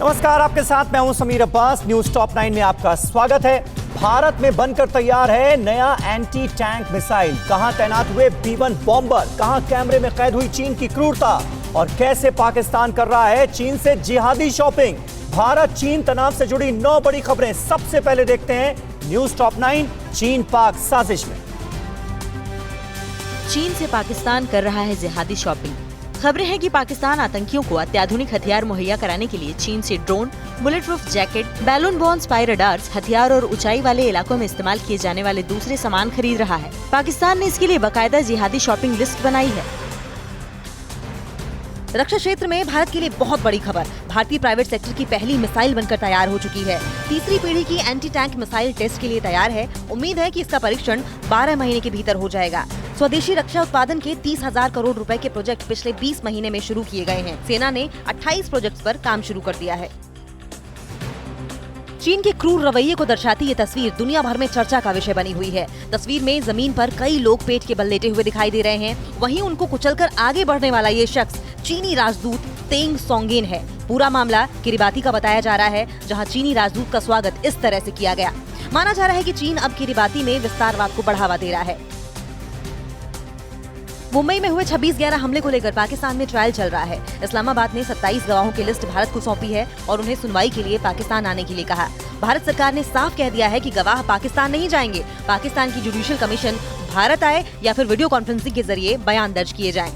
नमस्कार, आपके साथ मैं हूं समीर अब्बास। न्यूज टॉप 9 में आपका स्वागत है। भारत में बनकर तैयार है नया एंटी टैंक मिसाइल। कहां तैनात हुए B-1 बॉम्बर, कहां कैमरे में कैद हुई चीन की क्रूरता और कैसे पाकिस्तान कर रहा है चीन से जिहादी शॉपिंग। भारत चीन तनाव से जुड़ी 9 बड़ी खबरें सबसे पहले देखते हैं न्यूज टॉप 9 चीन पाक साजिश में। चीन से पाकिस्तान कर रहा है जिहादी शॉपिंग। खबरें हैं कि पाकिस्तान आतंकियों को अत्याधुनिक हथियार मुहैया कराने के लिए चीन से drone, bullet proof jacket, balloon born spy radars, हथियार और ऊंचाई वाले इलाकों में इस्तेमाल किए जाने वाले दूसरे सामान खरीद रहा है। पाकिस्तान ने इसके लिए बाकायदा जिहादी शॉपिंग लिस्ट बनाई है। रक्षा क्षेत्र में भारत के लिए बहुत बड़ी खबर। भारतीय प्राइवेट सेक्टर की पहली मिसाइल बनकर तैयार हो चुकी है। तीसरी पीढ़ी की एंटी टैंक मिसाइल टेस्ट के लिए तैयार है। उम्मीद है कि इसका परीक्षण 12 महीने के भीतर हो जाएगा। स्वदेशी रक्षा उत्पादन के 30,000 करोड़ रुपए के प्रोजेक्ट पिछले 20 महीने में शुरू किए गए हैं। सेना ने 28 प्रोजेक्ट्स पर काम शुरू कर दिया है। चीन के क्रूर रवैये को दर्शाती ये तस्वीर दुनिया भर में चर्चा का विषय बनी हुई है। तस्वीर में जमीन पर कई लोग पेट के बल लेटे हुए दिखाई दे रहे हैं। वहीं उनको कुचलकर आगे बढ़ने वाला ये शख्स चीनी राजदूत तेंग सोंगेन है। पूरा मामला किरिबाती का बताया जा रहा है, जहां चीनी राजदूत का स्वागत इस तरह से किया गया। माना जा रहा है कि चीन अब किरिबाती में विस्तारवाद को बढ़ावा दे रहा है। मुंबई में हुए 26/11 हमले को लेकर पाकिस्तान में ट्रायल चल रहा है। इस्लामाबाद ने 27 गवाहों की लिस्ट भारत को सौंपी है और उन्हें सुनवाई के लिए पाकिस्तान आने के लिए कहा। भारत सरकार ने साफ कह दिया है कि गवाह पाकिस्तान नहीं जाएंगे। पाकिस्तान की जुडिशियल कमीशन भारत आए या फिर वीडियो कॉन्फ्रेंसिंग के जरिए बयान दर्ज किए जाएं।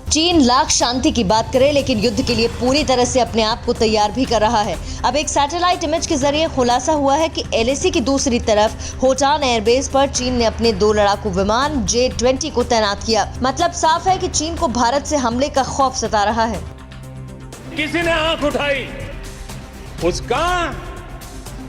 चीन लाख शांति की बात करे, लेकिन युद्ध के लिए पूरी तरह से अपने आप को तैयार भी कर रहा है। अब एक सैटेलाइट इमेज के जरिए खुलासा हुआ है कि LAC की दूसरी तरफ होटान एयरबेस पर चीन ने अपने 2 लड़ाकू विमान J-20 को तैनात किया। मतलब साफ है कि चीन को भारत से हमले का खौफ सता रहा है। किसी ने आंख उठाई, उसका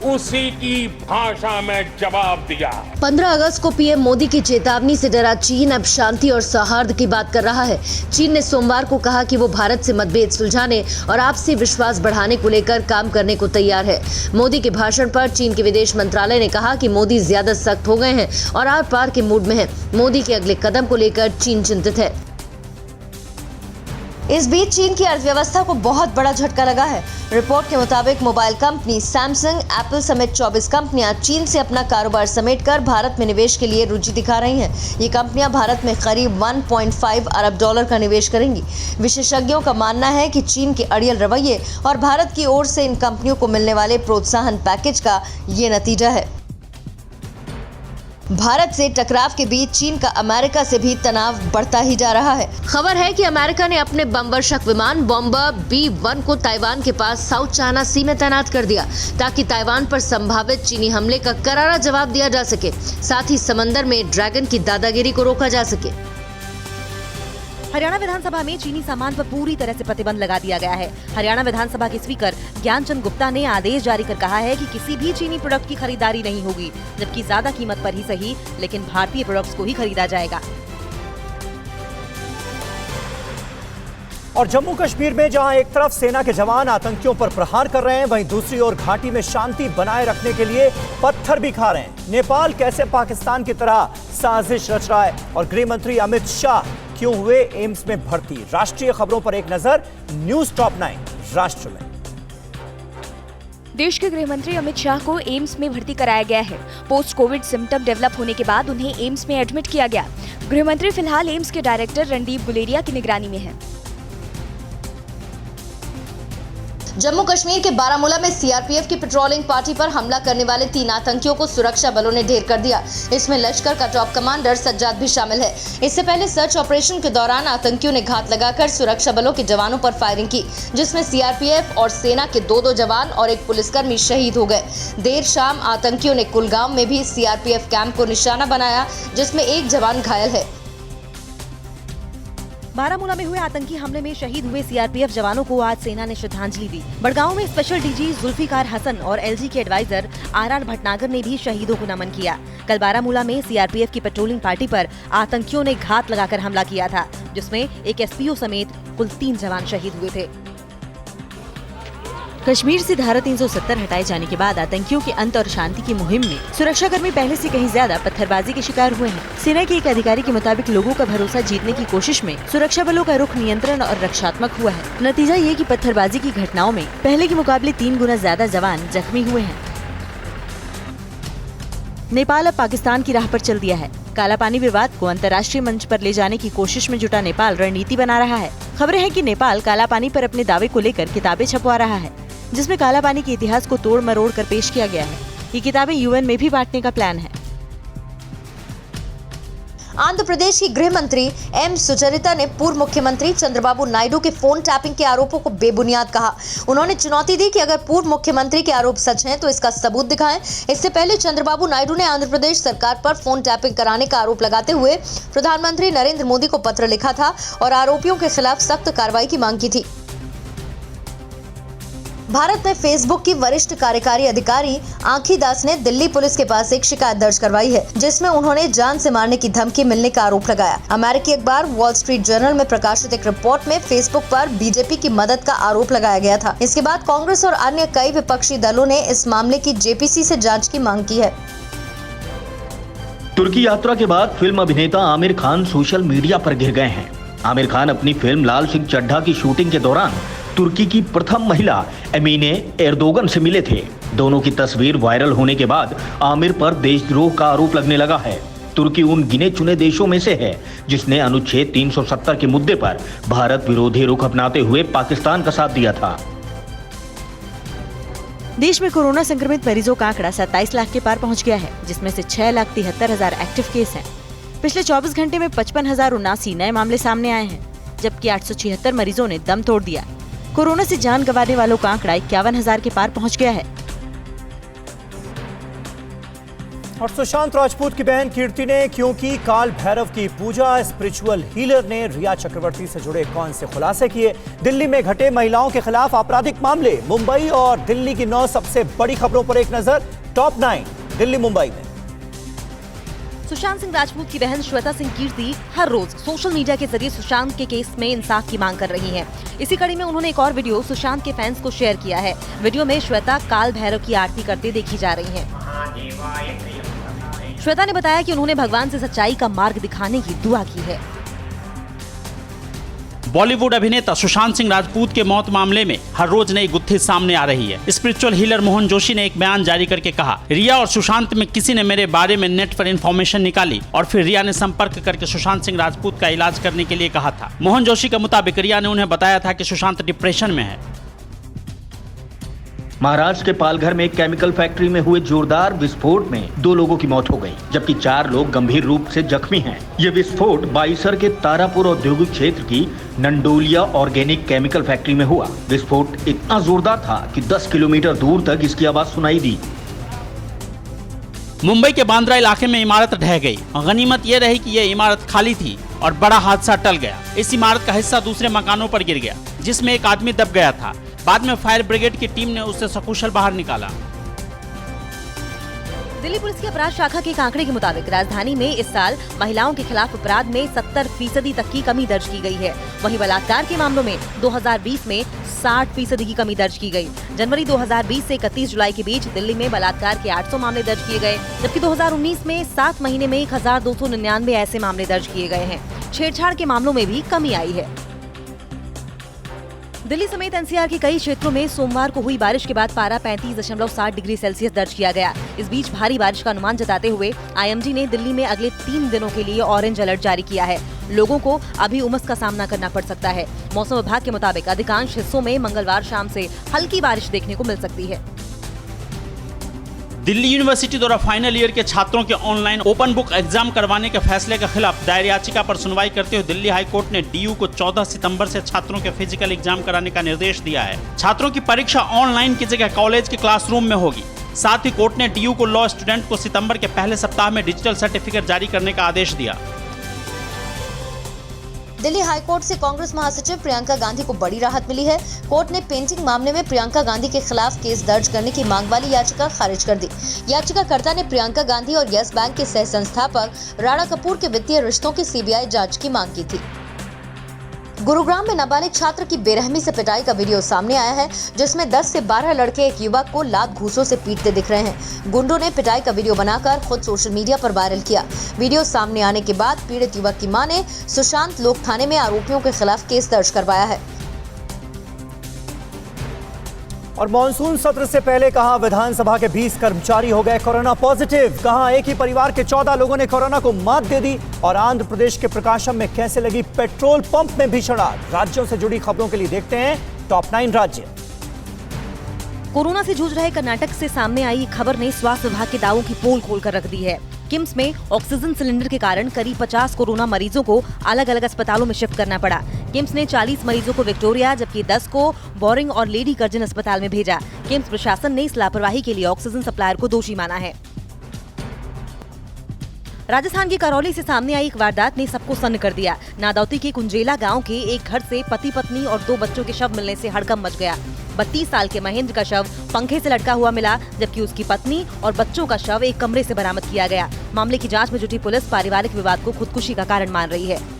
उसी की भाषा में जवाब दिया। 15 अगस्त को PM मोदी की चेतावनी से डरा चीन अब शांति और सौहार्द की बात कर रहा है। चीन ने सोमवार को कहा कि वो भारत से मतभेद सुलझाने और आपसी विश्वास बढ़ाने को लेकर काम करने को तैयार है। मोदी के भाषण पर चीन के विदेश मंत्रालय ने कहा कि मोदी ज्यादा सख्त हो गए हैं और आर पार के मूड में है। मोदी के अगले कदम को लेकर चीन चिंतित है। इस बीच चीन की अर्थव्यवस्था को बहुत बड़ा झटका लगा है। रिपोर्ट के मुताबिक मोबाइल कंपनी सैमसंग, एप्पल समेत 24 कंपनियां चीन से अपना कारोबार समेटकर भारत में निवेश के लिए रुचि दिखा रही हैं। ये कंपनियां भारत में करीब 1.5 अरब डॉलर का निवेश करेंगी। विशेषज्ञों का मानना है कि चीन के अड़ियल रवैये और भारत की ओर से इन कंपनियों को मिलने वाले प्रोत्साहन पैकेज का ये नतीजा है। भारत से टकराव के बीच चीन का अमेरिका से भी तनाव बढ़ता ही जा रहा है। खबर है कि अमेरिका ने अपने बमवर्षक विमान बॉम्बर B-1 को ताइवान के पास साउथ चाइना सी में तैनात कर दिया, ताकि ताइवान पर संभावित चीनी हमले का करारा जवाब दिया जा सके। साथ ही समंदर में ड्रैगन की दादागिरी को रोका जा सके। हरियाणा विधानसभा में चीनी सामान पर पूरी तरह से प्रतिबंध लगा दिया गया है। हरियाणा विधानसभा के स्पीकर ज्ञानचंद गुप्ता ने आदेश जारी कर कहा है कि किसी भी चीनी प्रोडक्ट की खरीदारी नहीं होगी, जबकि ज्यादा कीमत पर ही सही, लेकिन भारतीय प्रोडक्ट्स को ही खरीदा जाएगा। और जम्मू कश्मीर में जहां एक तरफ सेना के जवान आतंकियों पर प्रहार कर रहे हैं, वहीं दूसरी ओर घाटी में शांति बनाए रखने के लिए पत्थर भी खा रहे हैं। नेपाल कैसे पाकिस्तान की तरह साजिश रच रहा है और गृह मंत्री अमित शाह क्यों हुए एम्स में भर्ती। राष्ट्रीय खबरों पर एक नजर न्यूज टॉप 9 राष्ट्र में। देश के गृह मंत्री अमित शाह को एम्स में भर्ती कराया गया है। पोस्ट कोविड सिम्टम डेवलप होने के बाद उन्हें एम्स में एडमिट किया गया। गृह मंत्री फिलहाल एम्स के डायरेक्टर रणदीप गुलेरिया की निगरानी में हैं। जम्मू कश्मीर के बारामूला में CRPF की पेट्रोलिंग पार्टी पर हमला करने वाले 3 आतंकियों को सुरक्षा बलों ने ढेर कर दिया। इसमें लश्कर का टॉप कमांडर सज्जाद भी शामिल है। इससे पहले सर्च ऑपरेशन के दौरान आतंकियों ने घात लगाकर सुरक्षा बलों के जवानों पर फायरिंग की, जिसमें CRPF और सेना के 2 जवान और एक पुलिसकर्मी शहीद हो गए। देर शाम आतंकियों ने कुलगांव में भी CRPF कैंप को निशाना बनाया, जिसमें एक जवान घायल है। बारामूला में हुए आतंकी हमले में शहीद हुए CRPF जवानों को आज सेना ने श्रद्धांजलि दी। बड़गांव में स्पेशल DG जुल्फिकार हसन और LG के एडवाइजर RR भटनागर ने भी शहीदों को नमन किया। कल बारामूला में CRPF की पेट्रोलिंग पार्टी पर आतंकियों ने घात लगाकर हमला किया था, जिसमें एक SPO समेत कुल 3 जवान शहीद हुए थे। कश्मीर से धारा 370 हटाए जाने के बाद आतंकियों के अंत और शांति की मुहिम में सुरक्षाकर्मी पहले से कहीं ज्यादा पत्थरबाजी के शिकार हुए हैं। सेना के एक अधिकारी के मुताबिक लोगों का भरोसा जीतने की कोशिश में सुरक्षा बलों का रुख नियंत्रण और रक्षात्मक हुआ है। नतीजा ये कि पत्थरबाजी की घटनाओं में पहले के मुकाबले 3 गुना ज्यादा जवान जख्मी हुए हैं। नेपाल अब पाकिस्तान की राह पर चल दिया है। काला पानी विवाद को अंतर्राष्ट्रीय मंच पर ले जाने की कोशिश में जुटा नेपाल रणनीति बना रहा है। खबरें हैं कि नेपाल काला पानी पर अपने दावे को लेकर किताबें छपवा रहा है, जिसमें काला पानी के इतिहास को तोड़ मरोड़ कर पेश किया गया है। ये किताबें यूएन में भी बांटने का प्लान है। आंध्र प्रदेश की गृह मंत्री एम सुचरिता ने पूर्व मुख्यमंत्री चंद्रबाबू नायडू के फोन टैपिंग के आरोपों को बेबुनियाद कहा। उन्होंने चुनौती दी कि अगर पूर्व मुख्यमंत्री के आरोप सच हैं तो इसका सबूत दिखाएं। इससे पहले चंद्रबाबू नायडू ने आंध्र प्रदेश सरकार पर फोन टैपिंग कराने का आरोप लगाते हुए प्रधानमंत्री नरेंद्र मोदी को पत्र लिखा था और आरोपियों के खिलाफ सख्त कार्रवाई की मांग की थी। भारत में फेसबुक की वरिष्ठ कार्यकारी अधिकारी आंखी दास ने दिल्ली पुलिस के पास एक शिकायत दर्ज करवाई है, जिसमें उन्होंने जान से मारने की धमकी मिलने का आरोप लगाया। अमेरिकी अखबार वॉल स्ट्रीट जर्नल में प्रकाशित एक रिपोर्ट में फेसबुक पर बीजेपी की मदद का आरोप लगाया गया था। इसके बाद कांग्रेस और अन्य कई विपक्षी दलों ने इस मामले की जेपीसी से जाँच की मांग की है। तुर्की यात्रा के बाद फिल्म अभिनेता आमिर खान सोशल मीडिया पर घिर गए हैं। आमिर खान अपनी फिल्म लाल सिंह चड्ढा की शूटिंग के दौरान तुर्की की प्रथम महिला एमीने एर्दोगन से मिले थे। दोनों की तस्वीर वायरल होने के बाद आमिर पर देशद्रोह का आरोप लगने लगा है। तुर्की उन गिने चुने देशों में से है जिसने अनुच्छेद 370 के मुद्दे पर भारत विरोधी रुख अपनाते हुए पाकिस्तान का साथ दिया था। देश में कोरोना संक्रमित मरीजों का आंकड़ा 27 लाख के पार पहुंच गया है, जिसमें से 6,73,000 एक्टिव केस हैं। पिछले 24 घंटे में 55,079 नए मामले सामने आए हैं, जबकि 876 मरीजों ने दम तोड़ दिया। कोरोना से जान गंवाने वालों का आंकड़ा 51,000 के पार पहुंच गया है। और सुशांत राजपूत की बहन कीर्ति ने क्यों की काल भैरव की पूजा, स्पिरिचुअल हीलर ने रिया चक्रवर्ती से जुड़े कौन से खुलासे किए। दिल्ली में घटे महिलाओं के खिलाफ आपराधिक मामले, मुंबई और दिल्ली की 9 सबसे बड़ी खबरों पर एक नजर। टॉप 9 दिल्ली मुंबई में। सुशांत सिंह राजपूत की बहन श्वेता सिंह कीर्ति हर रोज सोशल मीडिया के जरिए सुशांत के केस में इंसाफ की मांग कर रही हैं। इसी कड़ी में उन्होंने एक और वीडियो सुशांत के फैंस को शेयर किया है। वीडियो में श्वेता काल भैरव की आरती करते देखी जा रही हैं। श्वेता ने बताया कि उन्होंने भगवान से सच्चाई का मार्ग दिखाने की दुआ की है। बॉलीवुड अभिनेता सुशांत सिंह राजपूत के मौत मामले में हर रोज नई गुत्थी सामने आ रही है। स्पिरिचुअल हीलर मोहन जोशी ने एक बयान जारी करके कहा, रिया और सुशांत में किसी ने मेरे बारे में नेट पर इंफॉर्मेशन निकाली और फिर रिया ने संपर्क करके सुशांत सिंह राजपूत का इलाज करने के लिए कहा था। मोहन जोशी के मुताबिक रिया ने उन्हें बताया था कि सुशांत डिप्रेशन में है। महाराष्ट्र के पालघर में एक केमिकल फैक्ट्री में हुए जोरदार विस्फोट में 2 लोगों की मौत हो गई, जबकि 4 लोग गंभीर रूप से जख्मी हैं। ये विस्फोट बाईसर के तारापुर औद्योगिक क्षेत्र की नंडोलिया ऑर्गेनिक केमिकल फैक्ट्री में हुआ। विस्फोट इतना जोरदार था कि 10 किलोमीटर दूर तक इसकी आवाज सुनाई दी। मुंबई के बांद्रा इलाके में इमारत ढह गई। गनीमत यह रही कि यह इमारत खाली थी और बड़ा हादसा टल गया। इस इमारत का हिस्सा दूसरे मकानों पर गिर गया, जिसमें एक आदमी दब गया था। बाद में फायर ब्रिगेड की टीम ने उसे सकुशल बाहर निकाला। दिल्ली पुलिस की अपराध शाखा के एक आंकड़े के मुताबिक राजधानी में इस साल महिलाओं के खिलाफ अपराध में 70% तक की कमी दर्ज की गई है। वहीं बलात्कार के मामलों में 2020 में 60% की कमी दर्ज की गई। जनवरी 2020 से 31 जुलाई के बीच दिल्ली में बलात्कार के 800 मामले दर्ज किए गए, जबकि 2019 में 7 महीने में 1299 ऐसे मामले दर्ज किए गए हैं। छेड़छाड़ के मामलों में भी कमी आई है। दिल्ली समेत एनसीआर के कई क्षेत्रों में सोमवार को हुई बारिश के बाद पारा 35.7 डिग्री सेल्सियस दर्ज किया गया। इस बीच भारी बारिश का अनुमान जताते हुए आईएमडी ने दिल्ली में अगले 3 दिनों के लिए ऑरेंज अलर्ट जारी किया है। लोगों को अभी उमस का सामना करना पड़ सकता है। मौसम विभाग के मुताबिक अधिकांश हिस्सों में मंगलवार शाम से हल्की बारिश देखने को मिल सकती है। दिल्ली यूनिवर्सिटी द्वारा फाइनल ईयर के छात्रों के ऑनलाइन ओपन बुक एग्जाम करवाने के फैसले के खिलाफ दायर याचिका पर सुनवाई करते हुए दिल्ली हाई कोर्ट ने डीयू को 14 सितंबर से छात्रों के फिजिकल एग्जाम कराने का निर्देश दिया है। छात्रों की परीक्षा ऑनलाइन की जगह कॉलेज के क्लासरूम में होगी। साथ ही कोर्ट ने डीयू को लॉ स्टूडेंट को सितंबर के पहले सप्ताह में डिजिटल सर्टिफिकेट जारी करने का आदेश दिया। दिल्ली हाईकोर्ट से कांग्रेस महासचिव प्रियंका गांधी को बड़ी राहत मिली है। कोर्ट ने पेंटिंग मामले में प्रियंका गांधी के खिलाफ केस दर्ज करने की मांग वाली याचिका खारिज कर दी। याचिकाकर्ता ने प्रियंका गांधी और यस बैंक के सह संस्थापक राणा कपूर के वित्तीय रिश्तों की सीबीआई जांच की मांग की थी। गुरुग्राम में नाबालिग छात्र की बेरहमी से पिटाई का वीडियो सामने आया है, जिसमें 10 से 12 लड़के एक युवक को लात घूंसों से पीटते दिख रहे हैं। गुंडों ने पिटाई का वीडियो बनाकर खुद सोशल मीडिया पर वायरल किया। वीडियो सामने आने के बाद पीड़ित युवक की मां ने सुशांत लोक थाने में आरोपियों के खिलाफ केस दर्ज करवाया है। और मॉनसून सत्र से पहले कहा विधानसभा के 20 कर्मचारी हो गए कोरोना पॉजिटिव। कहा एक ही परिवार के 14 लोगों ने कोरोना को मात दे दी। और आंध्र प्रदेश के प्रकाशम में कैसे लगी पेट्रोल पंप में भीषण आग। राज्यों से जुड़ी खबरों के लिए देखते हैं टॉप 9 राज्य। कोरोना से जूझ रहे कर्नाटक से सामने आई खबर ने स्वास्थ्य विभाग के दावों की पोल खोलकर रख दी है। किम्स में ऑक्सीजन सिलेंडर के कारण करीब 50 कोरोना मरीजों को अलग अलग अस्पतालों में शिफ्ट करना पड़ा। किम्स ने 40 मरीजों को विक्टोरिया जबकि 10 को बोरिंग और लेडी कर्जन अस्पताल में भेजा। किम्स प्रशासन ने इस लापरवाही के लिए ऑक्सीजन सप्लायर को दोषी माना है। राजस्थान के करौली से सामने आई एक वारदात ने सबको सन्न कर दिया। नादौती के कुंजेला गांव के एक घर से पति पत्नी और 2 बच्चों के शव मिलने से हड़कंप मच गया। 32 साल के महेंद्र का शव पंखे से लटका हुआ मिला, जबकि उसकी पत्नी और बच्चों का शव एक कमरे से बरामद किया गया। मामले की जांच में जुटी पुलिस पारिवारिक विवाद को खुदकुशी का कारण मान रही है।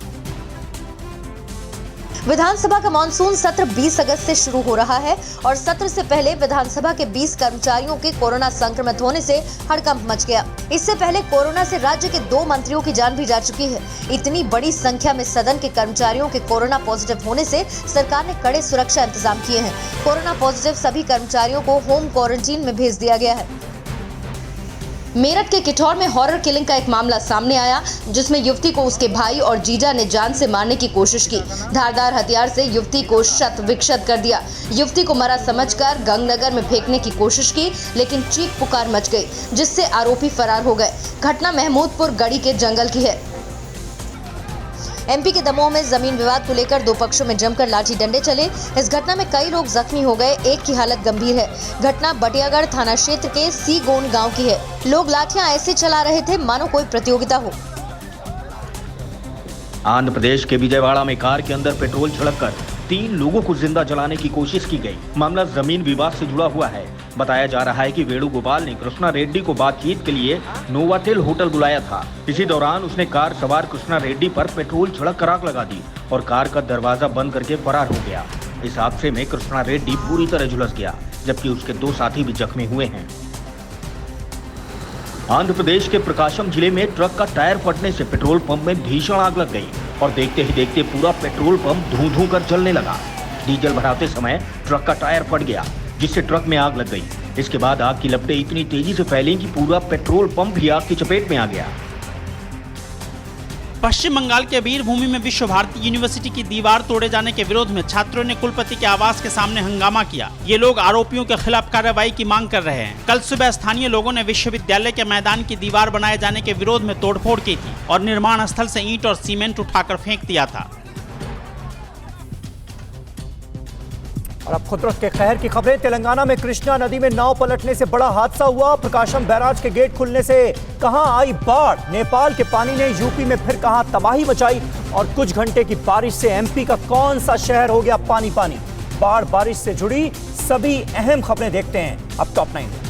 विधानसभा का मानसून सत्र 20 अगस्त से शुरू हो रहा है और सत्र से पहले विधानसभा के 20 कर्मचारियों के कोरोना संक्रमित होने से हड़कंप मच गया। इससे पहले कोरोना से राज्य के 2 मंत्रियों की जान भी जा चुकी है। इतनी बड़ी संख्या में सदन के कर्मचारियों के कोरोना पॉजिटिव होने से सरकार ने कड़े सुरक्षा इंतजाम किए हैं। कोरोना पॉजिटिव सभी कर्मचारियों को होम क्वारंटीन में भेज दिया गया है। मेरठ के किठौर में हॉरर किलिंग का एक मामला सामने आया, जिसमें युवती को उसके भाई और जीजा ने जान से मारने की कोशिश की। धारदार हथियार से युवती को शत विक्षत कर दिया। युवती को मरा समझकर गंगनगर में फेंकने की कोशिश की, लेकिन चीख पुकार मच गई, जिससे आरोपी फरार हो गए। घटना महमूदपुर गढ़ी के जंगल की है। एमपी के दमोह में जमीन विवाद को लेकर 2 पक्षों में जमकर लाठी डंडे चले। इस घटना में कई लोग जख्मी हो गए, एक की हालत गंभीर है। घटना बटियागढ़ थाना क्षेत्र के सीगोन गांव की है। लोग लाठियां ऐसे चला रहे थे मानो कोई प्रतियोगिता हो। आंध्र प्रदेश के विजयवाड़ा में कार के अंदर पेट्रोल छिड़ककर 3 लोगों को जिंदा जलाने की कोशिश की गई। मामला जमीन विवाद से जुड़ा हुआ है। बताया जा रहा है कि वेणुगोपाल ने कृष्णा रेड्डी को बातचीत के लिए नोवाटेल होटल बुलाया था। इसी दौरान उसने कार सवार कृष्णा रेड्डी पर पेट्रोल छिड़क कर आग लगा दी और कार का दरवाजा बंद करके फरार हो गया। इस हादसे में कृष्णा रेड्डी पूरी तरह झुलस गया, जबकि उसके 2 साथी भी जख्मी हुए हैं। आंध्र प्रदेश के प्रकाशम जिले में ट्रक का टायर फटने से पेट्रोल पंप में भीषण आग लग गई और देखते ही देखते पूरा पेट्रोल पंप धूं-धूं कर जलने लगा। डीजल भराते समय ट्रक का टायर फट गया, जिससे ट्रक में आग लग गई। इसके बाद आग की लपटें इतनी तेजी से फैली कि पूरा पेट्रोल पंप भी आग की चपेट में आ गया। पश्चिम बंगाल के वीरभूमि में विश्व भारती यूनिवर्सिटी की दीवार तोड़े जाने के विरोध में छात्रों ने कुलपति के आवास के सामने हंगामा किया। ये लोग आरोपियों के खिलाफ कार्रवाई की मांग कर रहे हैं। कल सुबह स्थानीय लोगों ने विश्वविद्यालय के मैदान की दीवार बनाए जाने के विरोध में तोड़फोड़ की थी और निर्माण स्थल से ईंट और सीमेंट उठाकर फेंक दिया था। और अब कुदरत के कहर की खबरें। तेलंगाना में कृष्णा नदी में नाव पलटने से बड़ा हादसा हुआ। प्रकाशम बैराज के गेट खुलने से कहां आई बाढ़। नेपाल के पानी ने यूपी में फिर कहां तबाही मचाई। और कुछ घंटे की बारिश से एमपी का कौन सा शहर हो गया पानी पानी। बाढ़ बारिश से जुड़ी सभी अहम खबरें देखते हैं अब टॉप 9।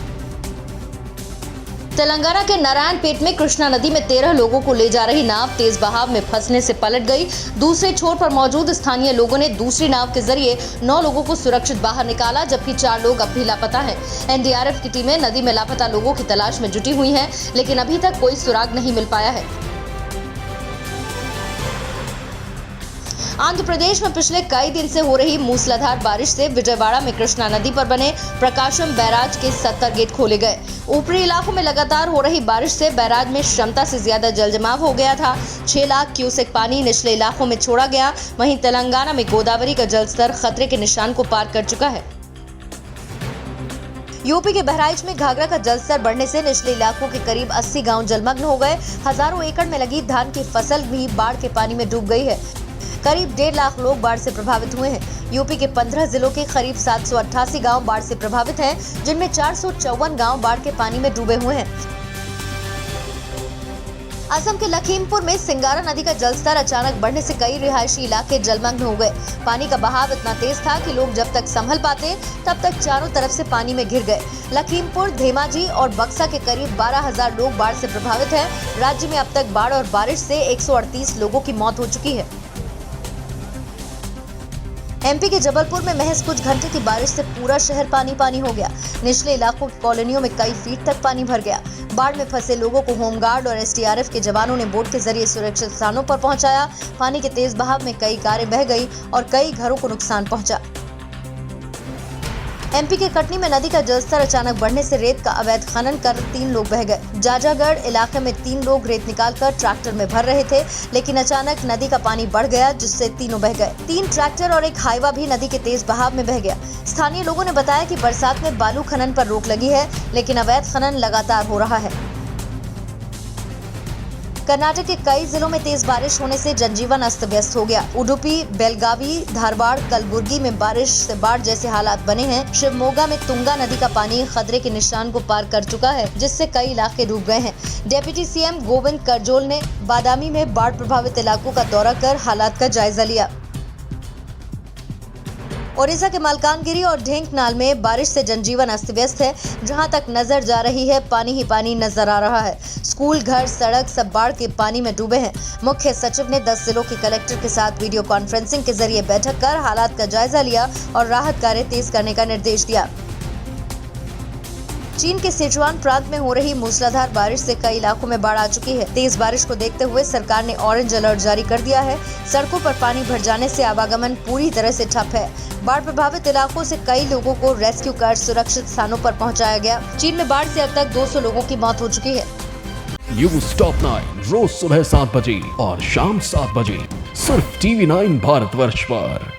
तेलंगाना के नारायणपेट में कृष्णा नदी में 13 लोगों को ले जा रही नाव तेज बहाव में फंसने से पलट गई। दूसरे छोर पर मौजूद स्थानीय लोगों ने दूसरी नाव के जरिए 9 लोगों को सुरक्षित बाहर निकाला, जबकि 4 लोग अब भी लापता हैं। एनडीआरएफ की टीमें नदी में लापता लोगों की तलाश में जुटी हुई हैं, लेकिन अभी तक कोई सुराग नहीं मिल पाया है। आंध्र प्रदेश में पिछले कई दिन से हो रही मूसलाधार बारिश से विजयवाड़ा में कृष्णा नदी पर बने प्रकाशम बैराज के 70 गेट खोले गए। ऊपरी इलाकों में लगातार हो रही बारिश से बैराज में क्षमता से ज्यादा जलजमाव हो गया था। 6 लाख क्यूसेक पानी निचले इलाकों में छोड़ा गया। वहीं तेलंगाना में गोदावरी का जलस्तर खतरे के निशान को पार कर चुका है। यूपी के बहराइच में घाघरा का जलस्तर बढ़ने से निचले इलाकों के करीब 80 गांव जलमग्न हो गए। हजारों एकड़ में लगी धान की फसल भी बाढ़ के पानी में डूब गई है। करीब 1.5 लाख लोग बाढ़ से प्रभावित हुए हैं। यूपी के 15 जिलों के करीब 788 गांव बाढ़ से प्रभावित हैं, जिनमें 454 गांव बाढ़ के पानी में डूबे हुए हैं। असम के लखीमपुर में सिंगारा नदी का जलस्तर अचानक बढ़ने से कई रिहायशी इलाके जलमग्न हो गए। पानी का बहाव इतना तेज था कि लोग जब तक संभल पाते तब तक चारों तरफ से पानी में घिर गए। लखीमपुर, धेमाजी और बक्सा के करीब 12,000 लोग बाढ़ से प्रभावित हैं। राज्य में अब तक बाढ़ और बारिश से 138 लोगों की मौत हो चुकी है। एमपी के जबलपुर में महज कुछ घंटे की बारिश से पूरा शहर पानी पानी हो गया। निचले इलाकों की कॉलोनियों में कई फीट तक पानी भर गया। बाढ़ में फंसे लोगों को होमगार्ड और एसडीआरएफ के जवानों ने बोट के जरिए सुरक्षित स्थानों पर पहुंचाया। पानी के तेज बहाव में कई कारें बह गई और कई घरों को नुकसान पहुंचा। एमपी के कटनी में नदी का जलस्तर अचानक बढ़ने से रेत का अवैध खनन कर 3 लोग बह गए। जाजागढ़ इलाके में 3 लोग रेत निकालकर ट्रैक्टर में भर रहे थे, लेकिन अचानक नदी का पानी बढ़ गया जिससे तीनों बह गए। 3 ट्रैक्टर और एक हाईवा भी नदी के तेज बहाव में बह गया। स्थानीय लोगों ने बताया कि बरसात में बालू खनन पर रोक लगी है, लेकिन अवैध खनन लगातार हो रहा है। कर्नाटक के कई जिलों में तेज बारिश होने से जनजीवन अस्त व्यस्त हो गया। उडुपी, बेलगावी, धारवाड़, कलबुर्गी में बारिश से बाढ़ जैसे हालात बने हैं। शिवमोगा में तुंगा नदी का पानी खतरे के निशान को पार कर चुका है, जिससे कई इलाके डूब गए हैं। डिप्टी सीएम गोविंद करजोल ने बादामी में बाढ़ प्रभावित इलाकों का दौरा कर हालात का जायजा लिया। ओडिशा के मालकानगिरी और ढेंकनाल में बारिश से जनजीवन अस्त व्यस्त है। जहां तक नजर जा रही है पानी ही पानी नजर आ रहा है। स्कूल, घर, सड़क सब बाढ़ के पानी में डूबे हैं। मुख्य सचिव ने 10 जिलों के कलेक्टर के साथ वीडियो कॉन्फ्रेंसिंग के जरिए बैठक कर हालात का जायजा लिया और राहत कार्य तेज करने का निर्देश दिया। चीन के सिचुआन प्रांत में हो रही मूसलाधार बारिश से कई इलाकों में बाढ़ आ चुकी है। तेज बारिश को देखते हुए सरकार ने ऑरेंज अलर्ट जारी कर दिया है। सड़कों पर पानी भर जाने से आवागमन पूरी तरह से ठप है। बाढ़ प्रभावित इलाकों से कई लोगों को रेस्क्यू कर सुरक्षित स्थानों पर पहुंचाया गया। चीन में बाढ़ से अब तक 200 लोगों की मौत हो चुकी है। न्यूज़ टॉप 9 रोज सुबह 7 बजे और शाम 7 बजे सिर्फ TV9 भारतवर्ष पर।